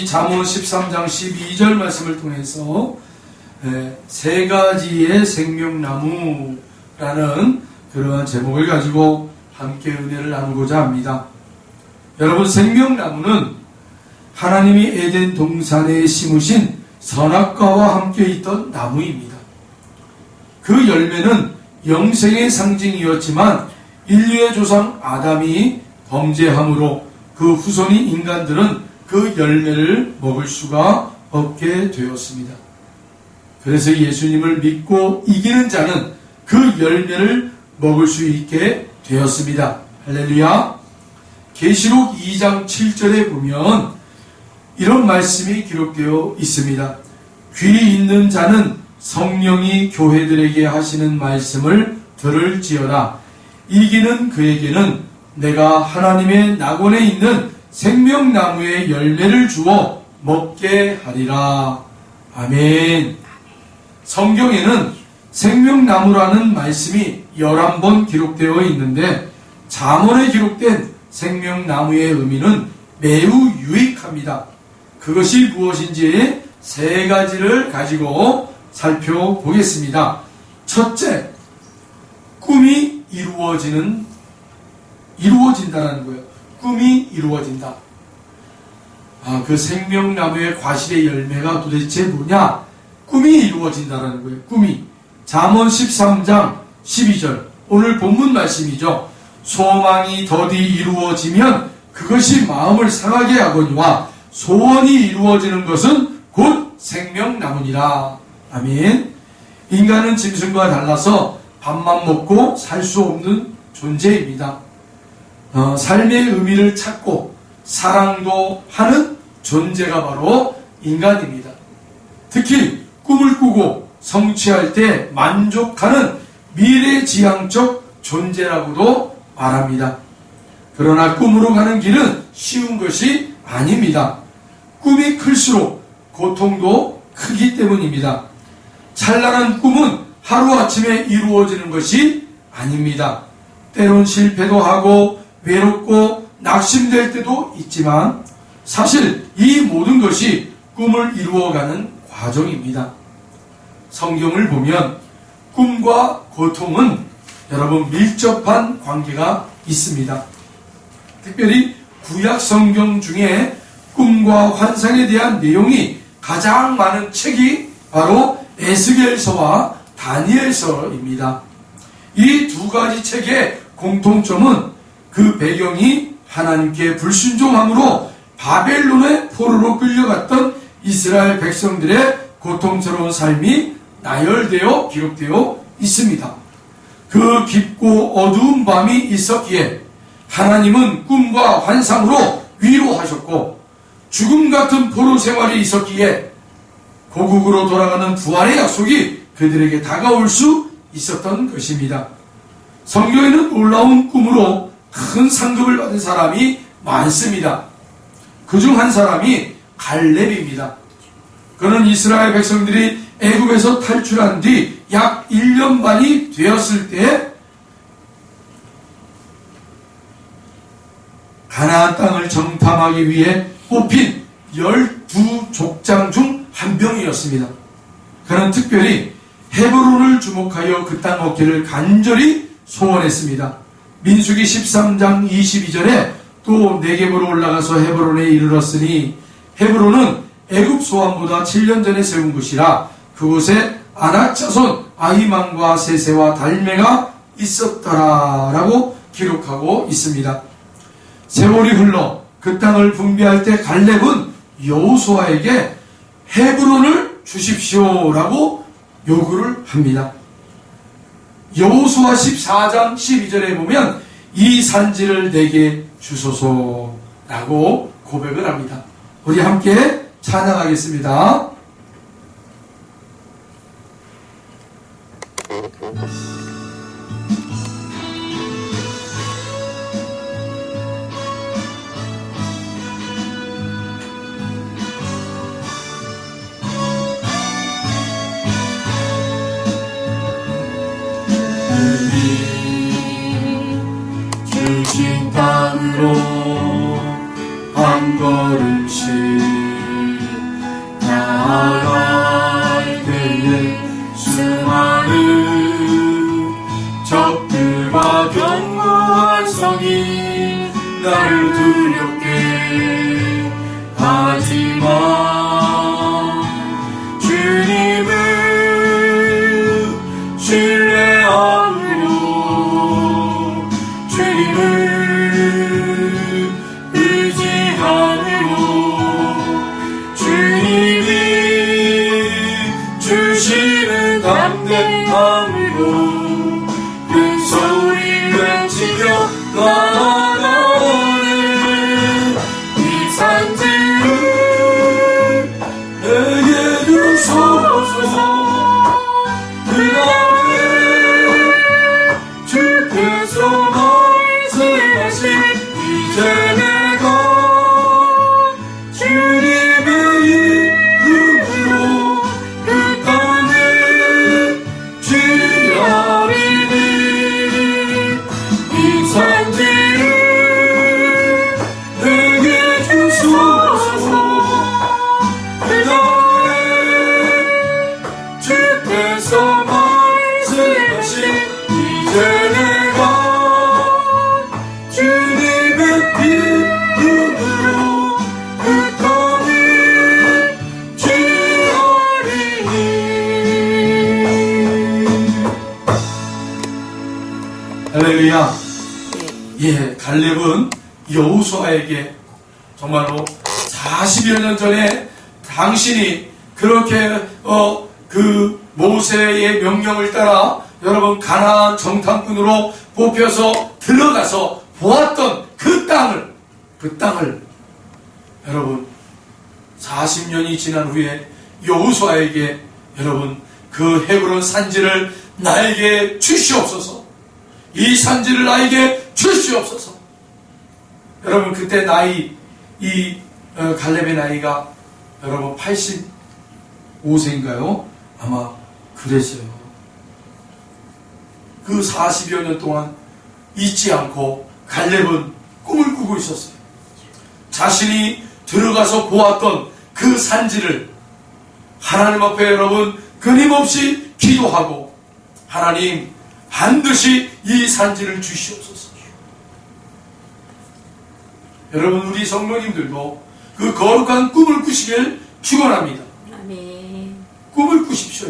잠언 13장 12절 말씀을 통해서 세 가지의 생명나무라는 그러한 제목을 가지고 함께 은혜를 나누고자 합니다. 여러분, 생명나무는 하나님이 에덴 동산에 심으신 선악과와 함께 있던 나무입니다. 그 열매는 영생의 상징이었지만 인류의 조상 아담이 범죄함으로 그 후손인 인간들은 그 열매를 먹을 수가 없게 되었습니다. 그래서 예수님을 믿고 이기는 자는 그 열매를 먹을 수 있게 되었습니다. 할렐루야. 계시록 2장 7절에 보면 이런 말씀이 기록되어 있습니다. 귀 있는 자는 성령이 교회들에게 하시는 말씀을 들을지어다. 이기는 그에게는 내가 하나님의 낙원에 있는 생명나무의 열매를 주어 먹게 하리라. 아멘. 성경에는 생명나무라는 말씀이 11번 기록되어 있는데 잠언에 기록된 생명나무의 의미는 매우 유익합니다. 그것이 무엇인지 세 가지를 가지고 살펴보겠습니다. 첫째, 꿈이 이루어진다라는 거예요. 꿈이 이루어진다. 그 생명나무의 과실의 열매가 도대체 뭐냐? 꿈이 이루어진다라는 거예요. 꿈이. 잠언 13장 12절. 오늘 본문 말씀이죠. 소망이 더디 이루어지면 그것이 마음을 상하게 하거니와 소원이 이루어지는 것은 곧 생명나무니라. 아멘. 인간은 짐승과 달라서 밥만 먹고 살 수 없는 존재입니다. 삶의 의미를 찾고 사랑도 하는 존재가 바로 인간입니다. 특히 꿈을 꾸고 성취할 때 만족하는 미래지향적 존재라고도 말합니다. 그러나 꿈으로 가는 길은 쉬운 것이 아닙니다. 꿈이 클수록 고통도 크기 때문입니다. 찬란한 꿈은 하루아침에 이루어지는 것이 아닙니다. 때론 실패도 하고 외롭고 낙심될 때도 있지만 사실 이 모든 것이 꿈을 이루어가는 과정입니다. 성경을 보면 꿈과 고통은 여러분 밀접한 관계가 있습니다. 특별히 구약 성경 중에 꿈과 환상에 대한 내용이 가장 많은 책이 바로 에스겔서와 다니엘서입니다. 이 두 가지 책의 공통점은 그 배경이 하나님께 불순종함으로 바벨론의 포로로 끌려갔던 이스라엘 백성들의 고통스러운 삶이 나열되어 기록되어 있습니다. 그 깊고 어두운 밤이 있었기에 하나님은 꿈과 환상으로 위로하셨고 죽음 같은 포로 생활이 있었기에 고국으로 돌아가는 부활의 약속이 그들에게 다가올 수 있었던 것입니다. 성경에는 놀라운 꿈으로 큰 상급을 받은 사람이 많습니다. 그중 한 사람이 갈렙입니다. 그는 이스라엘 백성들이 애굽에서 탈출한 뒤 약 1년 반이 되었을 때 가나안 땅을 정탐하기 위해 뽑힌 12족장 중 한 명이었습니다. 그는 특별히 헤브론을 주목하여 그 땅 얻기를 간절히 소원했습니다. 민수기 13장 22절에 또 네겝으로 올라가서 헤브론에 이르렀으니 헤브론은 애굽 소환보다 7년 전에 세운 곳이라 그곳에 아낙 자손 아히만과 세세와 달메가 있었더라라고 기록하고 있습니다. 세월이 흘러 그 땅을 분배할 때 갈렙은 여호수아에게 헤브론을 주십시오라고 요구를 합니다. 여호수아 14장 12절에 보면 이 산지를 내게 주소서라고 고백을 합니다. 우리 함께 찬양하겠습니다. 주신 땅으로 한 걸음씩 하지만 주님을 신뢰함으로 주님을 의지함으로 주님이 주시는 담대함으로 큰 소리 외치며 나아가는 이 산지를 내게 주소서. 그 다음에 주께서 말씀하신 이제 내가 주님의 이름으로 그 땅에 취하리니 이 산지를 내게 주소서. 그 다음에 주께서 말씀하신 이제 내가 주님의 이름으로 그 땅에 취하리니. 할렐루야. 예, 갈렙은 여호수아에게 정말로 40여 년 전에 당신이 그렇게 그 모세의 명령을 따라 여러분 가나안 정탐꾼으로 뽑혀서 들어가서 보았던 그 땅을 여러분 40년이 지난 후에 여호수아에게 여러분 그 헤브론 산지를 나에게 주시옵소서. 이 산지를 나에게 주시옵소서. 여러분 그때 나이 갈렙의 나이가 여러분 85세인가요? 아마 그랬어요. 그 40여 년 동안 잊지 않고 갈렙은 꿈을 꾸고 있었어요. 자신이 들어가서 보았던 그 산지를 하나님 앞에 여러분 끊임없이 기도하고 하나님 반드시 이 산지를 주시옵소서. 여러분 우리 성도님들도 그 거룩한 꿈을 꾸시길 축원합니다. 아멘. 꿈을 꾸십시오.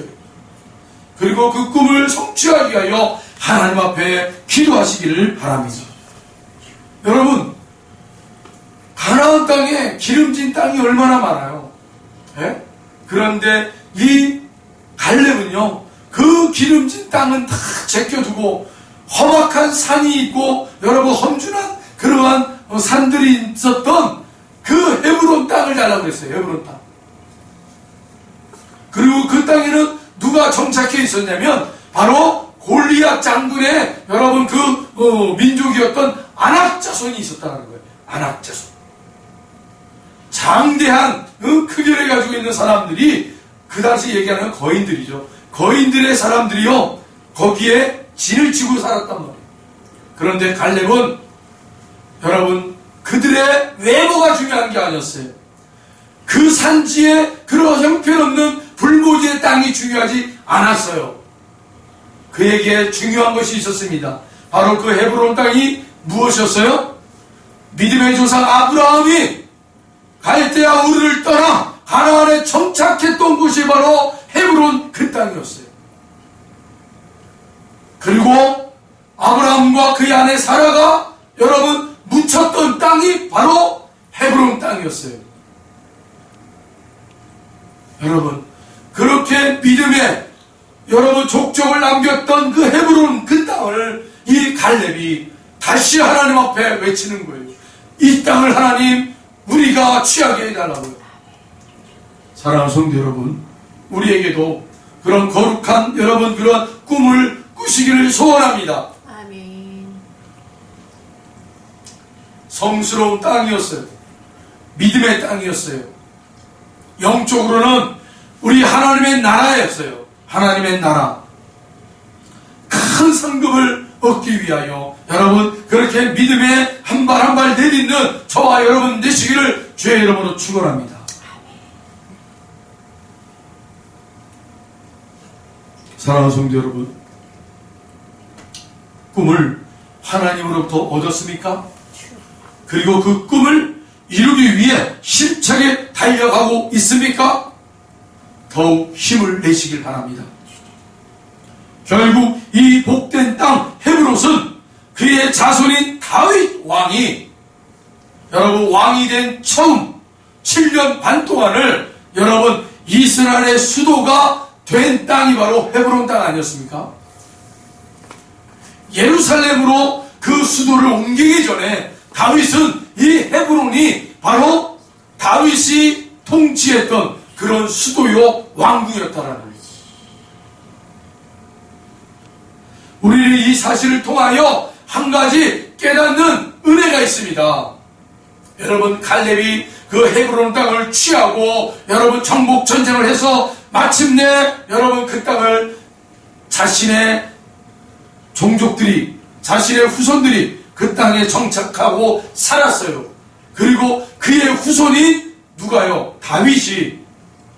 그리고 그 꿈을 성취하기 위하여 하나님 앞에 기도하시기를 바랍니다. 여러분 가나안 땅에 기름진 땅이 얼마나 많아요. 예? 그런데 이 갈렙은요 그 기름진 땅은 다 제껴두고 험악한 산이 있고 여러분 험준한 그러한 산들이 있었던 그 헤브론 땅을 달라고 그랬어요. 헤브론 땅. 그리고 그 땅에는 누가 정착해 있었냐면 바로 골리앗 장군의 여러분 그 민족이었던 아낙 자손이 있었다는 거예요. 아낙 자손. 장대한 크기를 가지고 있는 사람들이 그 당시 얘기하는 거인들이죠. 거인들의 사람들이요 거기에 진을 치고 살았단 말이에요. 그런데 갈렙은 여러분 그들의 외모가 중요한 게 아니었어요. 그 산지에 그런 형편없는 불모지의 땅이 중요하지 않았어요. 그에게 중요한 것이 있었습니다. 바로 그 헤브론 땅이 무엇이었어요? 믿음의 조상 아브라함이 갈대아 우르를 떠나 가나안에 정착했던 곳이 바로 헤브론 그 땅이었어요. 그리고 아브라함과 그의 아내 사라가 여러분 묻혔던 땅이 바로 헤브론 땅이었어요. 여러분 그렇게 믿음의 여러분 족적을 남겼던 그 헤브론 그 땅을 이 갈렙이 다시 하나님 앞에 외치는 거예요. 이 땅을 하나님 우리가 취하게 해달라고요. 사랑하는 성도 여러분, 우리에게도 그런 거룩한 여러분 그런 꿈을 꾸시기를 소원합니다. 아멘. 성스러운 땅이었어요. 믿음의 땅이었어요. 영적으로는 우리 하나님의 나라였어요. 하나님의 나라. 큰 상급을 얻기 위하여 여러분 그렇게 믿음에 한 발 한 발 내딛는 저와 여러분 되시기를 주의 이름으로 축원합니다. 사랑하는 성도 여러분, 꿈을 하나님으로부터 얻었습니까? 그리고 그 꿈을 이루기 위해 힘차게 달려가고 있습니까? 더욱 힘을 내시길 바랍니다. 결국 이 복된 땅 헤브롯은 그의 자손인 다윗 왕이 여러분 왕이 된 처음 7년 반 동안을 여러분 이스라엘의 수도가 된 땅이 바로 헤브론 땅 아니었습니까? 예루살렘으로 그 수도를 옮기기 전에 다윗은 이 헤브론이 바로 다윗이 통치했던 그런 수도요 왕궁이었다라는 거예요. 우리는 이 사실을 통하여 한 가지 깨닫는 은혜가 있습니다. 여러분 갈렙이 그 헤브론 땅을 취하고 여러분 정복 전쟁을 해서 마침내 여러분 그 땅을 자신의 종족들이 자신의 후손들이 그 땅에 정착하고 살았어요. 그리고 그의 후손인 누가요? 다윗이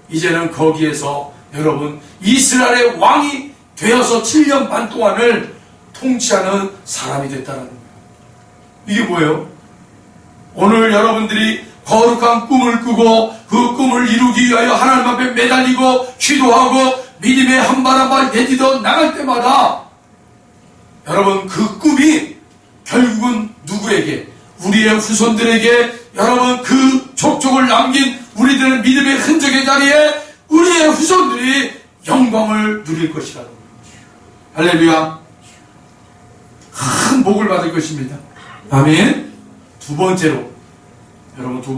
이제는 거기에서 여러분 이스라엘의 왕이 되어서 7년 반 동안을 통치하는 사람이 됐다는 거예요. 이게 뭐예요? 오늘 여러분들이 거룩한 꿈을 꾸고 그 꿈을 이루기 위하여 하나님 앞에 매달리고 기도하고 믿음의 한 발 한 발 내딛어 나갈 때마다 여러분 그 꿈이 결국은 누구에게? 우리의 후손들에게 여러분 그 족족을 남긴 우리들의 믿음의 흔적의 자리에 우리의 후손들이 영광을 누릴 것이라는 거예요. 할렐루야. 큰 복을 받을 것입니다. 아멘. 두 번째로 여러분 두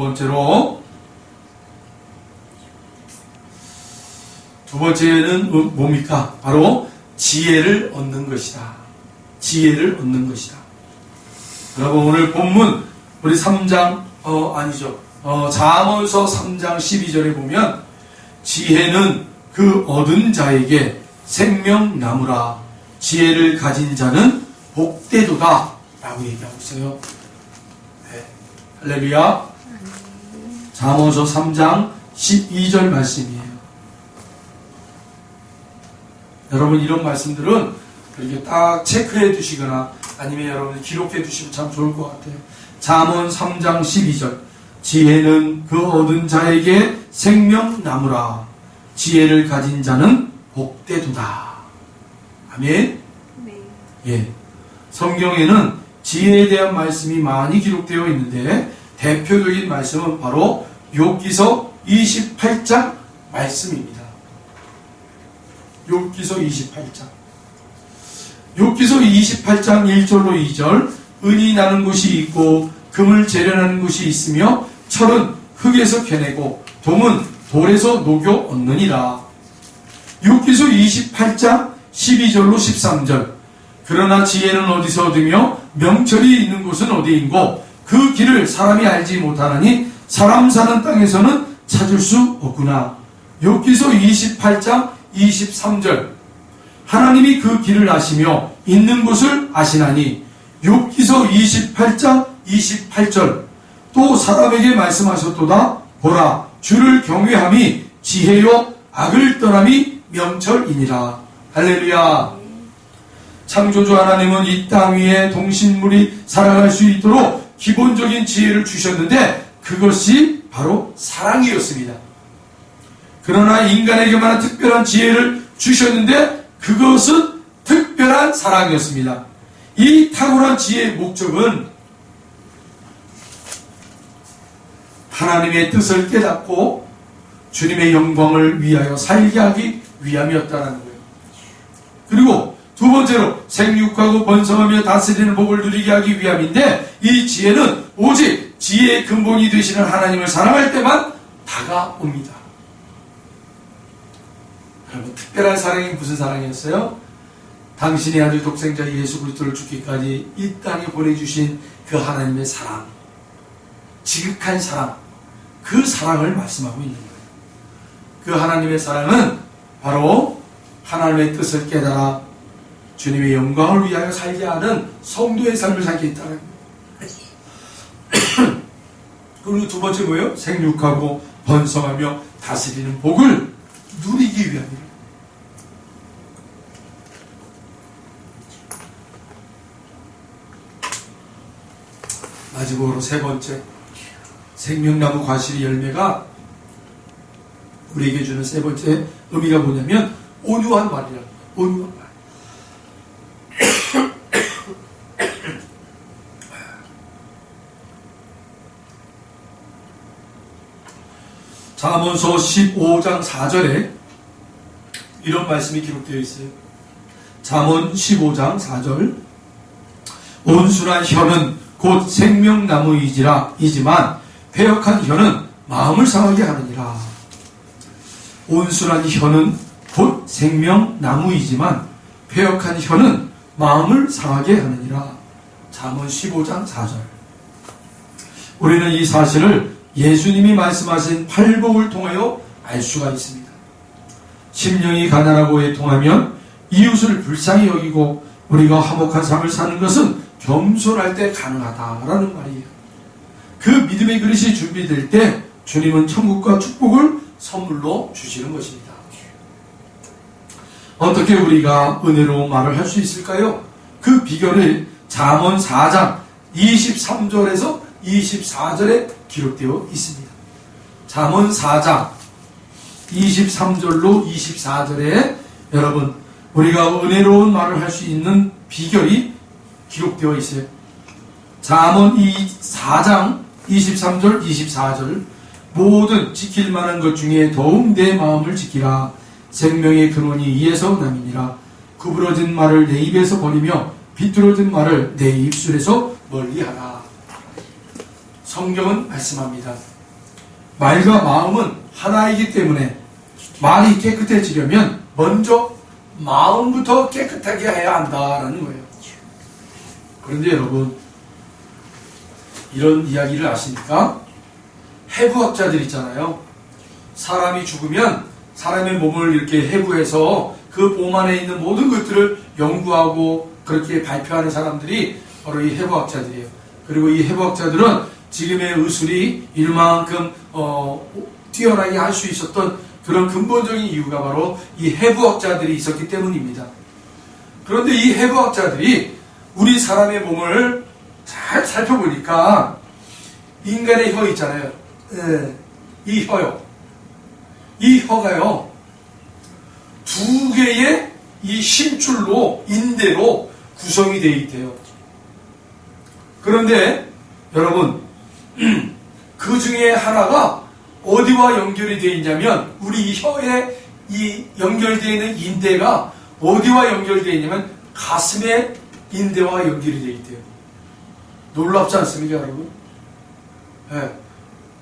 번째는 뭡니까? 바로 지혜를 얻는 것이다. 지혜를 얻는 것이다. 여러분 오늘 본문 우리 3장 잠언서 3장 12절에 보면 지혜는 그 얻은 자에게 생명나무라 지혜를 가진 자는 복되도다 라고 얘기하고 있어요. 네. 할렐루야. 잠언서 3장 12절 말씀이에요. 여러분 이런 말씀들은 이렇게 딱 체크해 두시거나 아니면 여러분 기록해 두시면 참 좋을 것 같아요. 잠언 3장 12절 지혜는 그 얻은 자에게 생명나무라 지혜를 가진 자는 복되도다. 아멘. 네. 예. 성경에는 지혜에 대한 말씀이 많이 기록되어 있는데 대표적인 말씀은 바로 욥기서 28장 말씀입니다. 욥기서 28장. 욥기서 28장 1절로 2절 은이 나는 곳이 있고 금을 재련하는 곳이 있으며 철은 흙에서 캐내고 동은 돌에서 녹여 얻느니라. 욥기서 28장 12절로 13절 그러나 지혜는 어디서 얻으며 명철이 있는 곳은 어디인고 그 길을 사람이 알지 못하나니 사람 사는 땅에서는 찾을 수 없구나. 욥기서 28장 23절 하나님이 그 길을 아시며 있는 곳을 아시나니. 욥기서 28장 28절 또 사람에게 말씀하셨도다. 보라 주를 경외함이 지혜요 악을 떠남이 명철이니라. 할렐루야. 창조주 하나님은 이 땅 위에 동식물이 살아갈 수 있도록 기본적인 지혜를 주셨는데 그것이 바로 사랑이었습니다. 그러나 인간에게만 특별한 지혜를 주셨는데 그것은 특별한 사랑이었습니다. 이 탁월한 지혜의 목적은 하나님의 뜻을 깨닫고 주님의 영광을 위하여 살게 하기 위함이었다는 거예요. 그리고 두 번째로 생육하고 번성하며 다스리는 복을 누리게 하기 위함인데 이 지혜는 오직 지혜의 근본이 되시는 하나님을 사랑할 때만 다가옵니다. 여러분 특별한 사랑이 무슨 사랑이었어요? 당신의 아들 독생자 예수 그리스도를 죽기까지 이 땅에 보내주신 그 하나님의 사랑, 지극한 사랑, 그 사랑을 말씀하고 있는 거예요. 그 하나님의 사랑은 바로 하나님의 뜻을 깨달아 주님의 영광을 위하여 살게 하는 성도의 삶을 살게 있다는 거예요. 그리고 두 번째 뭐예요? 생육하고 번성하며 다스리는 복을 누리기 위함이에요. 마지막으로 세 생명나무 과실의 열매가 우리에게 주는 세 번째 의미가 뭐냐면 온유한 말이라는 거예요. 온유한 말. 잠언서 15장 4절에 이런 말씀이 기록되어 있어요. 잠언 15장 4절 온순한 혀는 곧 생명나무이지만 회역한 혀는 마음을 상하게 하느니라. 온순한 혀는 곧 생명나무이지만 회역한 혀는 마음을 상하게 하느니라. 잠언 15장 4절. 우리는 이 사실을 예수님이 말씀하신 팔복을 통하여 알 수가 있습니다. 심령이 가난하고 애통하면 이웃을 불쌍히 여기고 우리가 화목한 삶을 사는 것은 겸손할 때 가능하다라는 말이에요. 그 믿음의 그릇이 준비될 때 주님은 천국과 축복을 선물로 주시는 것입니다. 어떻게 우리가 은혜로운 말을 할 수 있을까요? 그 비결을 잠언 4장 23절에서 24절에 기록되어 있습니다. 잠언 4장 23절로 24절에 여러분 우리가 은혜로운 말을 할 수 있는 비결이 기록되어 있어요. 잠언 4장 23절 24절 모든 지킬 만한 것 중에 더욱 내 마음을 지키라. 생명의 근원이 이에서 남이니라. 구부러진 말을 내 입에서 버리며 비뚤어진 말을 내 입술에서 멀리하라. 성경은 말씀합니다. 말과 마음은 하나이기 때문에 말이 깨끗해지려면 먼저 마음부터 깨끗하게 해야 한다라는 거예요. 그런데 여러분 이런 이야기를 아십니까? 해부학자들 있잖아요. 사람이 죽으면 사람의 몸을 이렇게 해부해서 그 몸 안에 있는 모든 것들을 연구하고 그렇게 발표하는 사람들이 바로 이 해부학자들이에요. 그리고 이 해부학자들은 지금의 의술이 이만큼 뛰어나게 할 수 있었던 그런 근본적인 이유가 바로 이 해부학자들이 있었기 때문입니다. 그런데 이 해부학자들이 우리 사람의 몸을 잘 살펴보니까 인간의 혀 있잖아요. 이 혀요. 이 혀가요. 두 개의 이 심줄로 인대로 구성이 되어 있대요. 그런데 여러분 그 중에 하나가 어디와 연결이 되어 있냐면 우리 혀에 이 연결되어 있는 인대가 어디와 연결되어 있냐면 가슴의 인대와 연결이 되어 있대요. 놀랍지 않습니까 여러분? 네.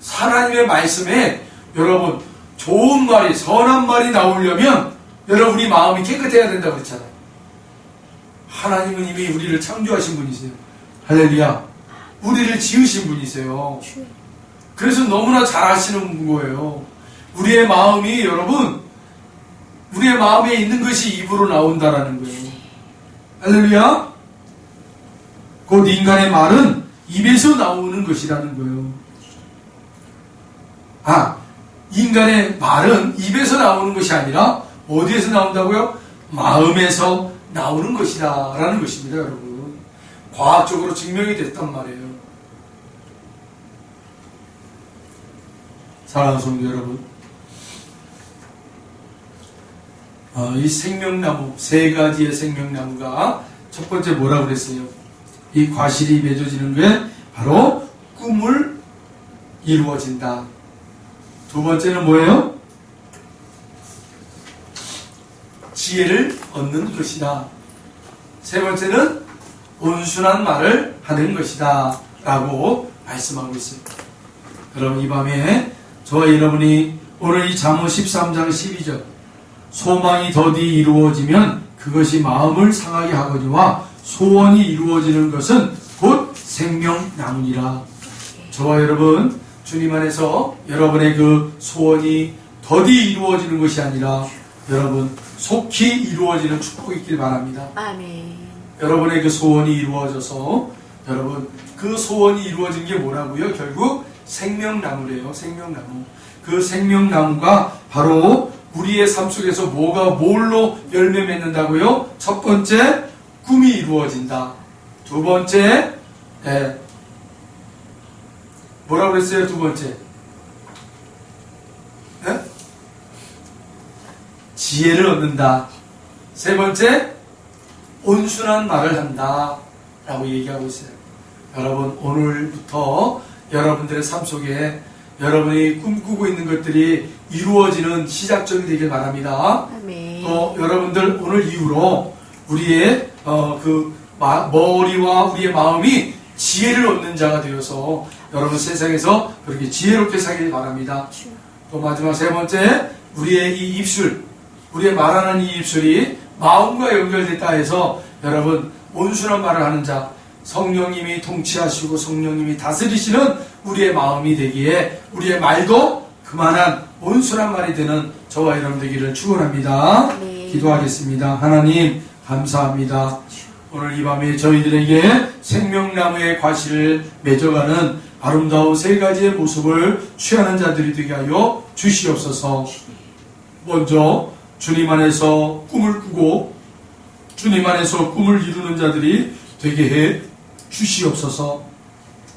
하나님의 말씀에 여러분 좋은 말이 선한 말이 나오려면 여러분이 마음이 깨끗해야 된다고 그랬잖아요. 하나님은 이미 우리를 창조하신 분이세요. 할렐루야. 우리를 지으신 분이세요. 그래서 너무나 잘 아시는 거예요. 우리의 마음이 여러분 우리의 마음에 있는 것이 입으로 나온다라는 거예요. 할렐루야. 곧 인간의 말은 입에서 나오는 것이라는 거예요. 인간의 말은 입에서 나오는 것이 아니라 어디에서 나온다고요? 마음에서 나오는 것이다 라는 것입니다. 여러분 과학적으로 증명이 됐단 말이에요. 사랑하는 성도 여러분, 이 생명나무 세 가지의 생명나무가 첫 번째 뭐라고 그랬어요? 이 과실이 맺어지는 게 바로 꿈을 이루어진다. 두 번째는 뭐예요? 지혜를 얻는 것이다. 세 번째는 온순한 말을 하는 것이다 라고 말씀하고 있어요. 여러분 이 밤에 저와 여러분이 오늘 이 잠언 13장 12절 소망이 더디 이루어지면 그것이 마음을 상하게 하거니와 소원이 이루어지는 것은 곧 생명나무니라. 저와 여러분 주님 안에서 여러분의 그 소원이 더디 이루어지는 것이 아니라 여러분 속히 이루어지는 축복이 있길 바랍니다. 아멘. 여러분의 그 소원이 이루어져서 여러분 그 소원이 이루어진 게 뭐라고요? 결국 생명나무래요. 생명나무. 그 생명나무가 바로 우리의 삶 속에서 뭘로 열매 맺는다고요? 첫 번째 꿈이 이루어진다. 두 번째 뭐라고 그랬어요? 두 번째. 네? 지혜를 얻는다. 세 번째, 온순한 말을 한다. 라고 얘기하고 있어요. 여러분, 오늘부터 여러분들의 삶 속에 여러분이 꿈꾸고 있는 것들이 이루어지는 시작점이 되길 바랍니다. 아멘. 또 여러분들 오늘 이후로 우리의 머리와 우리의 마음이 지혜를 얻는 자가 되어서 여러분 세상에서 그렇게 지혜롭게 살길 바랍니다. 또 마지막 세 번째, 우리의 이 입술, 우리의 말하는 이 입술이 마음과 연결됐다 해서 여러분 온순한 말을 하는 자, 성령님이 통치하시고 성령님이 다스리시는 우리의 마음이 되기에 우리의 말도 그만한 온순한 말이 되는 저와 여러분 되기를 축원합니다. 네. 기도하겠습니다. 하나님 감사합니다. 오늘 이 밤에 저희들에게 생명나무의 과실을 맺어가는 아름다운 세 가지의 모습을 취하는 자들이 되게 하여 주시옵소서. 먼저 주님 안에서 꿈을 꾸고 주님 안에서 꿈을 이루는 자들이 되게 해 주시옵소서.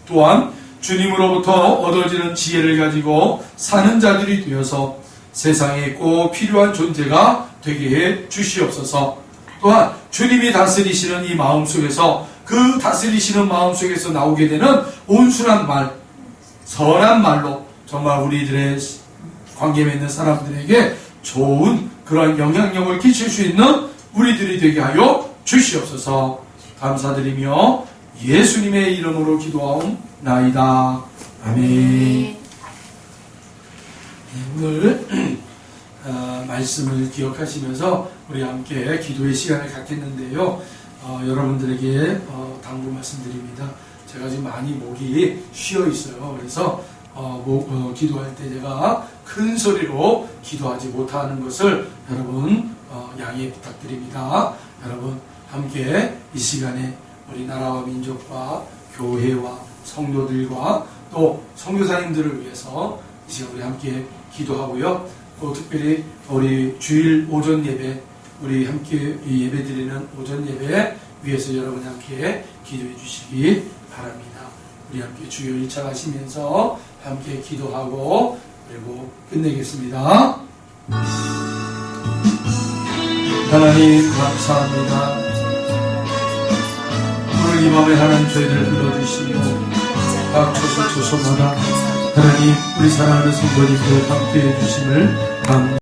또한 주님으로부터 얻어지는 지혜를 가지고 사는 자들이 되어서 세상에 꼭 필요한 존재가 되게 해 주시옵소서. 또한 주님이 다스리시는 이 마음 속에서 그 다스리시는 마음 속에서 나오게 되는 온순한 말, 선한 말로 정말 우리들의 관계 맺는 사람들에게 좋은 그런 영향력을 끼칠 수 있는 우리들이 되게 하여 주시옵소서. 감사드리며 예수님의 이름으로 기도하옵나이다. 아멘. 오늘 말씀을 기억하시면서 우리 함께 기도의 시간을 갖겠는데요. 여러분들에게 당부 말씀드립니다. 제가 지금 많이 목이 쉬어 있어요. 그래서 기도할 때 제가 큰 소리로 기도하지 못하는 것을 여러분 양해 부탁드립니다. 여러분 함께 이 시간에 우리 나라와 민족과 교회와 성도들과 또 선교사님들을 위해서 이 시간 우리 함께 기도하고요. 또 특별히 우리 주일 오전 예배, 우리 함께 예배 드리는 오전 예배 위해서 여러분 함께 기도해 주시기 바랍니다. 우리 함께 주여 1차 하시면서 함께 기도하고 그리고 끝내겠습니다. 하나님 감사합니다. 오늘 이 밤에 하나님 저희들을 불러주시며 각 초소마다 하나님 우리 사랑하는 성도님들 함께해 주심을 감사합니다.